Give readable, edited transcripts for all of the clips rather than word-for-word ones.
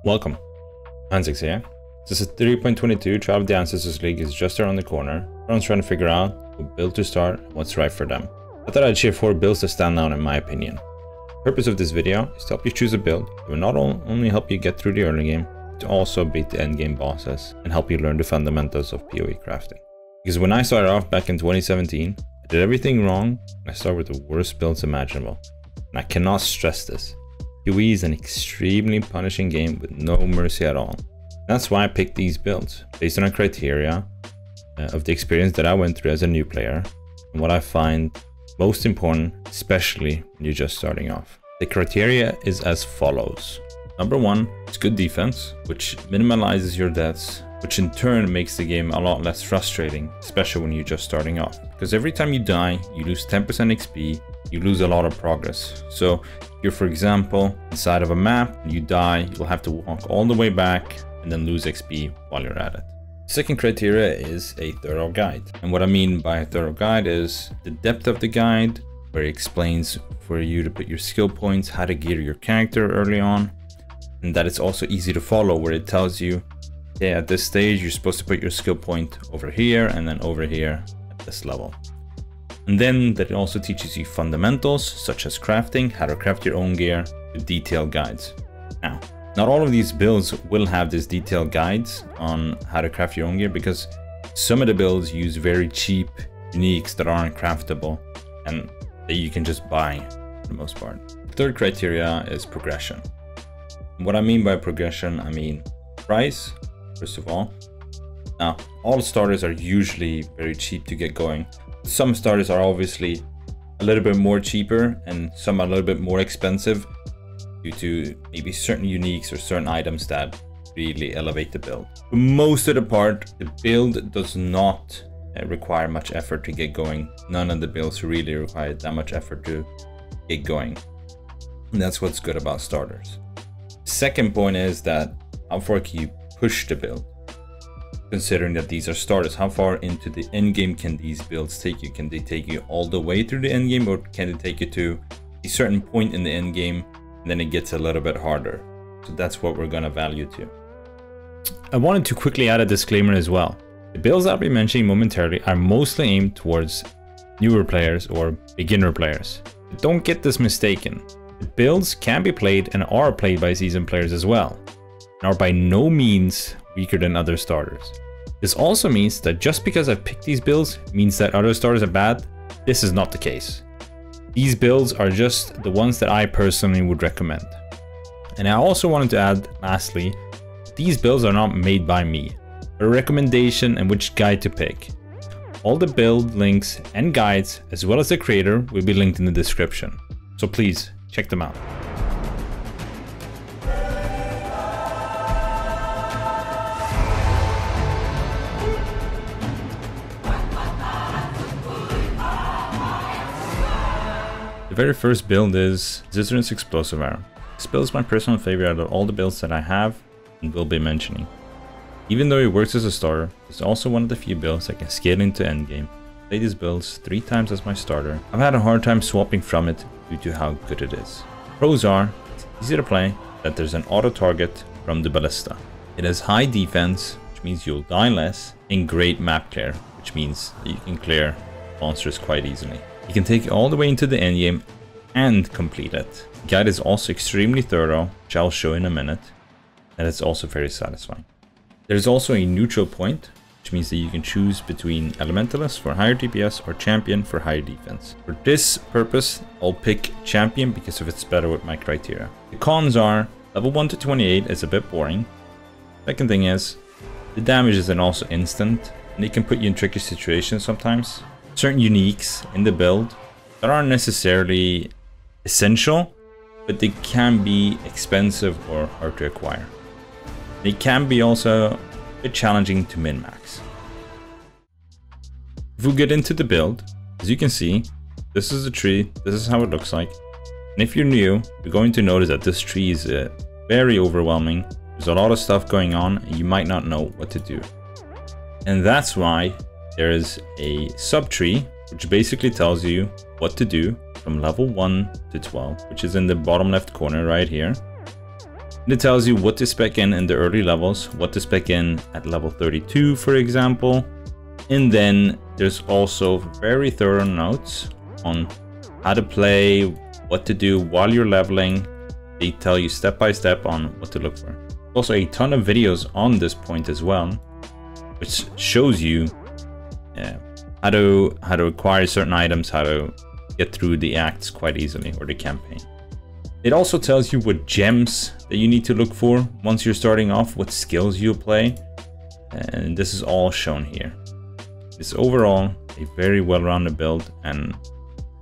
Welcome, Hanzix here. This is 3.22. Trial of the Ancestors League is just around the corner. Everyone's trying to figure out what build to start and what's right for them. I thought I'd share 4 builds that stand out in my opinion. The purpose of this video is to help you choose a build that will not only help you get through the early game, but to also beat the end game bosses and help you learn the fundamentals of PoE crafting. Because when I started off back in 2017, I did everything wrong and I started with the worst builds imaginable. And I cannot stress this. PoE is an extremely punishing game with no mercy at all. That's why I picked these builds, based on a criteria of the experience that I went through as a new player, and what I find most important, especially when you're just starting off. The criteria is as follows. Number 1 is good defense, which minimalizes your deaths, which in turn makes the game a lot less frustrating, especially when you're just starting off. Because every time you die, you lose 10% XP, you lose a lot of progress. So if you're, for example, inside of a map, you die, you'll have to walk all the way back and then lose XP while you're at it. Second criteria is a thorough guide. And what I mean by a thorough guide is the depth of the guide, where it explains for you to put your skill points, how to gear your character early on, and that it's also easy to follow, where it tells you, yeah, at this stage, you're supposed to put your skill point over here and then over here at this level. And then that it also teaches you fundamentals such as crafting, how to craft your own gear, with detailed guides. Now, not all of these builds will have these detailed guides on how to craft your own gear, because some of the builds use very cheap uniques that aren't craftable and that you can just buy for the most part. The third criteria is progression. What I mean by progression, I mean price, first of all. Now, all starters are usually very cheap to get going. Some starters are obviously a little bit more cheaper and some are a little bit more expensive due to maybe certain uniques or certain items that really elevate the build. For most of the part, the build does not require much effort to get going. None of the builds really require that much effort to get going. And that's what's good about starters. Second point is that how far can you push the build? Considering that these are starters, how far into the end game can these builds take you? Can they take you all the way through the end game, or can they take you to a certain point in the end game and then it gets a little bit harder? So that's what we're gonna value to. I wanted to quickly add a disclaimer as well. The builds I'll be mentioning momentarily are mostly aimed towards newer players or beginner players. But don't get this mistaken. The builds can be played and are played by seasoned players as well, and are by no means weaker than other starters. This also means that just because I've picked these builds means that other starters are bad. This is not the case. These builds are just the ones that I personally would recommend. And I also wanted to add, lastly, these builds are not made by me, but a recommendation and which guide to pick. All the build links and guides, as well as the creator, will be linked in the description. So please, check them out. The very first build is Zizern's Explosive Arrow. This build is my personal favorite out of all the builds that I have and will be mentioning. Even though it works as a starter, it's also one of the few builds that can scale into endgame. I played these builds 3 times as my starter. I've had a hard time swapping from it due to how good it is. Pros are, it's easy to play, that there's an auto target from the ballista. It has high defense, which means you'll die less, and great map clear, which means that you can clear monsters quite easily. You can take it all the way into the endgame and complete it. The guide is also extremely thorough, which I'll show in a minute, and it's also very satisfying. There's also a neutral point, which means that you can choose between Elementalist for higher DPS or Champion for higher defense. For this purpose, I'll pick Champion because it fits better with my criteria. The cons are, level 1 to 28 is a bit boring. Second thing is, the damage isn't also instant, and it can put you in tricky situations sometimes. Certain uniques in the build that aren't necessarily essential, but they can be expensive or hard to acquire. They can be also a bit challenging to min-max. If we get into the build, as you can see, this is a tree, this is how it looks like. And if you're new, you're going to notice that this tree is very overwhelming. There's a lot of stuff going on and you might not know what to do. And that's why there is a subtree, which basically tells you what to do from level 1 to 12, which is in the bottom left corner right here. And it tells you what to spec in the early levels, what to spec in at level 32, for example. And then there's also very thorough notes on how to play, what to do while you're leveling. They tell you step by step on what to look for. Also a ton of videos on this point as well, which shows you how to acquire certain items, how to get through the acts quite easily, or the campaign. It also tells you what gems that you need to look for once you're starting off, what skills you play, and this is all shown here. It's overall a very well-rounded build and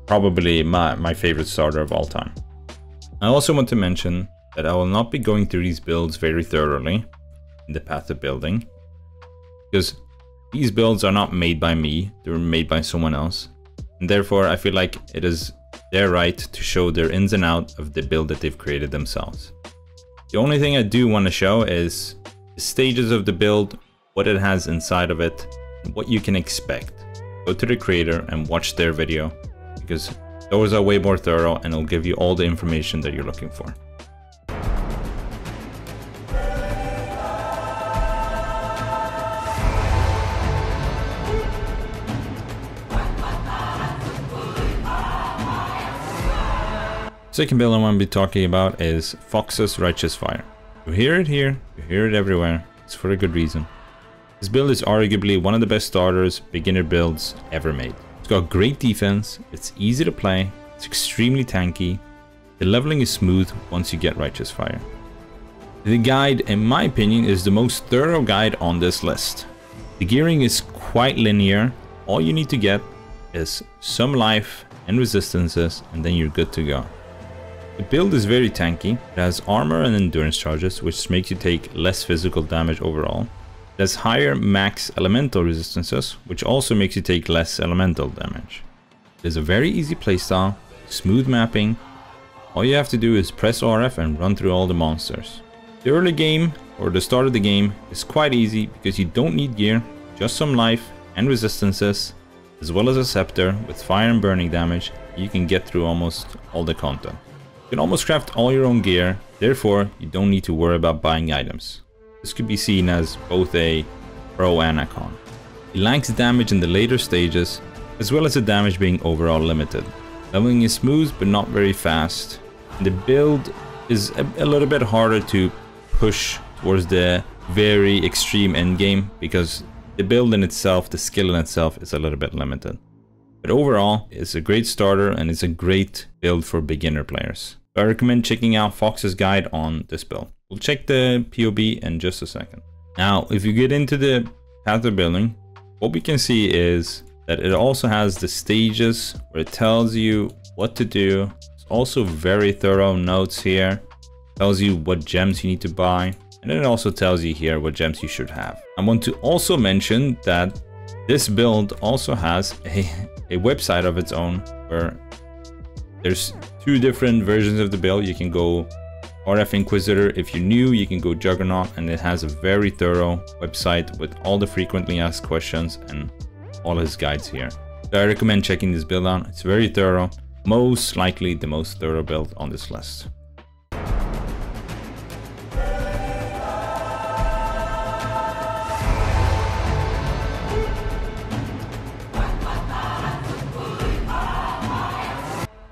probably my favorite starter of all time. I also want to mention that I will not be going through these builds very thoroughly in the path of building, because these builds are not made by me, they're made by someone else, and therefore I feel like it is their right to show their ins and outs of the build that they've created themselves. The only thing I do want to show is the stages of the build, what it has inside of it, and what you can expect. Go to the creator and watch their video, because those are way more thorough and it'll give you all the information that you're looking for. Second build I want to be talking about is Fox's Righteous Fire. You hear it here, you hear it everywhere, it's for a good reason. This build is arguably one of the best starters, beginner builds ever made. It's got great defense, it's easy to play, it's extremely tanky, the leveling is smooth once you get Righteous Fire. The guide, in my opinion, is the most thorough guide on this list. The gearing is quite linear, all you need to get is some life and resistances and then you're good to go. The build is very tanky. It has armor and endurance charges, which makes you take less physical damage overall. It has higher max elemental resistances, which also makes you take less elemental damage. It is a very easy playstyle, smooth mapping. All you have to do is press RF and run through all the monsters. The early game, or the start of the game, is quite easy because you don't need gear, just some life and resistances, as well as a scepter with fire and burning damage. You can get through almost all the content. You can almost craft all your own gear, therefore you don't need to worry about buying items. This could be seen as both a pro and a con. It lacks damage in the later stages, as well as the damage being overall limited. Leveling is smooth but not very fast. And the build is a little bit harder to push towards the very extreme endgame, because the build in itself, the skill in itself, is a little bit limited. But overall, it's a great starter and it's a great build for beginner players. I recommend checking out Fox's guide on this build. We'll check the POB in just a second. Now, if you get into the path of building, what we can see is that it also has the stages where it tells you what to do. It's also very thorough notes here. It tells you what gems you need to buy. And then it also tells you here what gems you should have. I want to also mention that this build also has a website of its own, where there's two different versions of the build. You can go RF Inquisitor. If you're new, you can go Juggernaut, and it has a very thorough website with all the frequently asked questions and all his guides here. So I recommend checking this build out. It's very thorough, most likely the most thorough build on this list.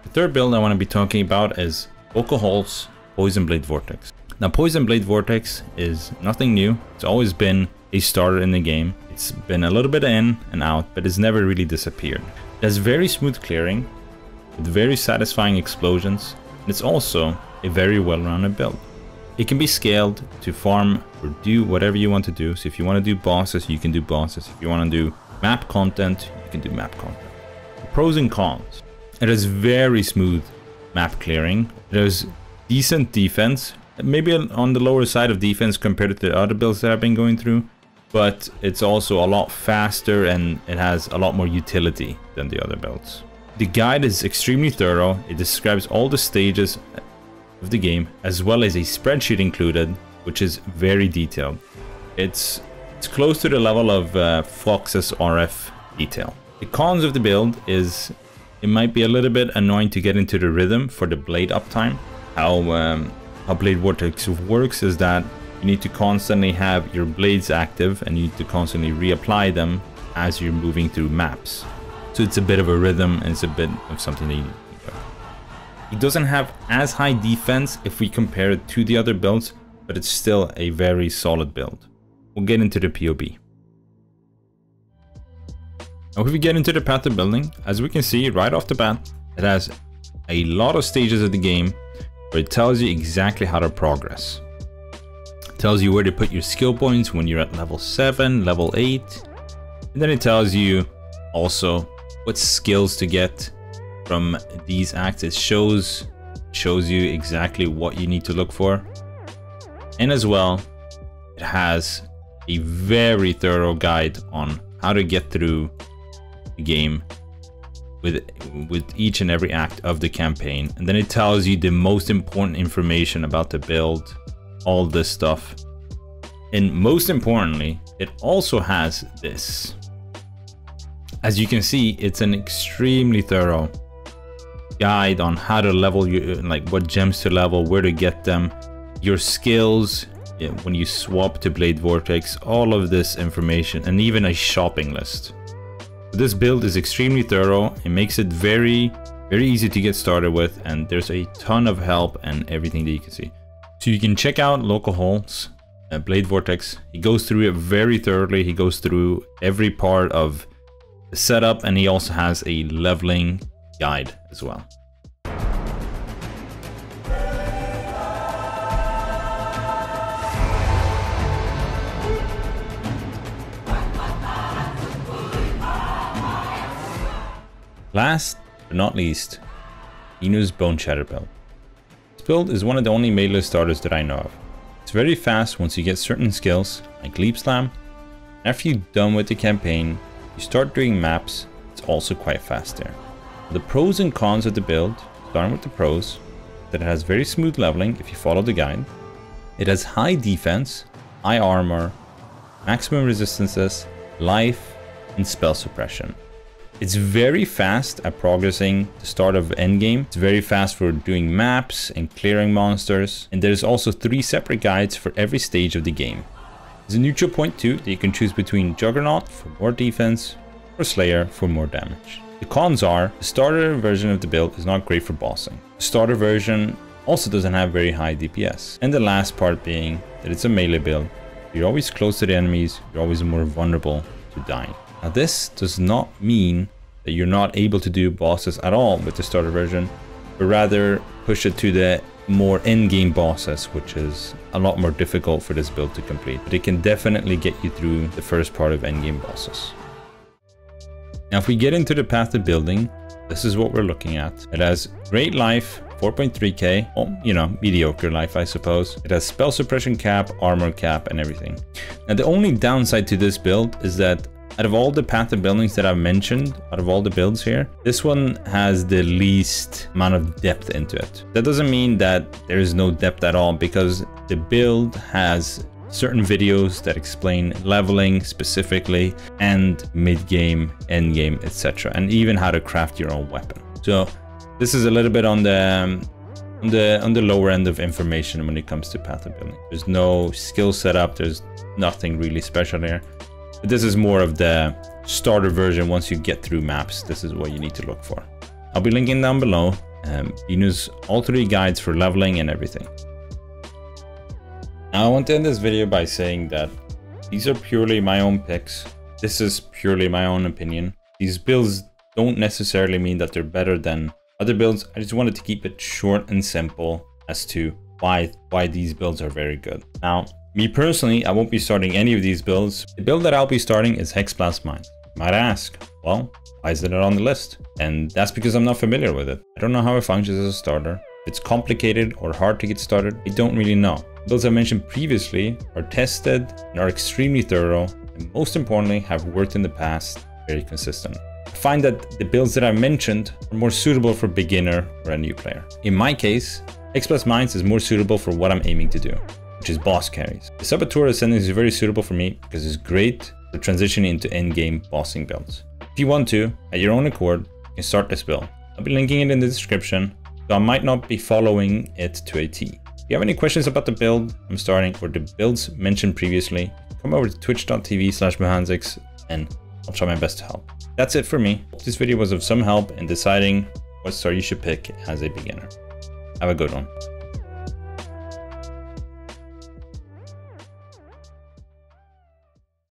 The third build I want to be talking about is Alcohol's Poison Blade Vortex. Now, Poison Blade Vortex is nothing new. It's always been a starter in the game. It's been a little bit in and out, but it's never really disappeared. It has very smooth clearing with very satisfying explosions, and it's also a very well-rounded build. It can be scaled to farm or do whatever you want to do. So if you want to do bosses, you can do bosses. If you want to do map content, you can do map content. The pros and cons. It has very smooth map clearing. It has decent defense, maybe on the lower side of defense compared to the other builds that I've been going through, but it's also a lot faster and it has a lot more utility than the other builds. The guide is extremely thorough. It describes all the stages of the game, as well as a spreadsheet included, which is very detailed. It's close to the level of Fox's RF detail. The cons of the build is it might be a little bit annoying to get into the rhythm for the blade uptime. How How Blade Vortex works is that you need to constantly have your blades active and you need to constantly reapply them as you're moving through maps. So it's a bit of a rhythm and it's a bit of something that you need to think of. It doesn't have as high defense if we compare it to the other builds, but it's still a very solid build. We'll get into the POB. Now if we get into the path of building, as we can see right off the bat, it has a lot of stages of the game where it tells you exactly how to progress. It tells you where to put your skill points when you're at level 7, level 8, and then it tells you also what skills to get from these acts. It shows you exactly what you need to look for. And as well, it has a very thorough guide on how to get through the game with each and every act of the campaign. And then it tells you the most important information about the build, all this stuff. And most importantly, it also has this. As you can see, it's an extremely thorough guide on how to level your, like what gems to level, where to get them, your skills, when you swap to Blade Vortex, all of this information, and even a shopping list. This build is extremely thorough. It makes it very easy to get started with, and there's a ton of help and everything that you can see. So you can check out Localholt's Blade Vortex. He goes through it very thoroughly. He goes through every part of the setup, and he also has a leveling guide as well. Last but not least, Inu's Bone Shatter build. This build is one of the only melee starters that I know of. It's very fast once you get certain skills, like Leap Slam. After you're done with the campaign, you start doing maps, it's also quite fast there. The pros and cons of the build, starting with the pros, that it has very smooth leveling if you follow the guide. It has high defense, high armor, maximum resistances, life, and spell suppression. It's very fast at progressing the start of endgame. It's very fast for doing maps and clearing monsters. And there's also 3 separate guides for every stage of the game. There's a neutral point too that you can choose between Juggernaut for more defense or Slayer for more damage. The cons are, the starter version of the build is not great for bossing. The starter version also doesn't have very high DPS. And the last part being that it's a melee build. You're always close to the enemies, you're always more vulnerable to dying. Now this does not mean that you're not able to do bosses at all with the starter version, but rather push it to the more endgame bosses, which is a lot more difficult for this build to complete. But it can definitely get you through the first part of endgame bosses. Now if we get into the path of building, this is what we're looking at. It has great life, 4.3k, well, you know, mediocre life I suppose. It has spell suppression cap, armor cap, and everything. Now the only downside to this build is that out of all the path of buildings that I've mentioned, out of all the builds here, this one has the least amount of depth into it. That doesn't mean that there is no depth at all, because the build has certain videos that explain leveling specifically and mid-game, end-game, etc. and even how to craft your own weapon. So this is a little bit on the lower end of information when it comes to path of building. There's no skill setup, there's nothing really special there. But this is more of the starter version. Once you get through maps, this is what you need to look for. I'll be linking down below Inu's all 3 guides for leveling and everything. Now I want to end this video by saying that these are purely my own picks. This is purely my own opinion. These builds don't necessarily mean that they're better than other builds. I just wanted to keep it short and simple as to why these builds are very good. Now, me personally, I won't be starting any of these builds. The build that I'll be starting is Hexblast Mines. You might ask, well, why is it not on the list? And that's because I'm not familiar with it. I don't know how it functions as a starter. If it's complicated or hard to get started, I don't really know. The builds I mentioned previously are tested and are extremely thorough, and most importantly, have worked in the past very consistent. I find that the builds that I mentioned are more suitable for beginner or a new player. In my case, Hexblast Mines is more suitable for what I'm aiming to do, which is boss carries. The Saboteur Ascending is very suitable for me because it's great for transitioning into endgame bossing builds. If you want to, at your own accord, you can start this build. I'll be linking it in the description, so I might not be following it to a T. If you have any questions about the build I'm starting or the builds mentioned previously, come over to twitch.tv/Mohanzix and I'll try my best to help. That's it for me. Hope this video was of some help in deciding what start you should pick as a beginner. Have a good one.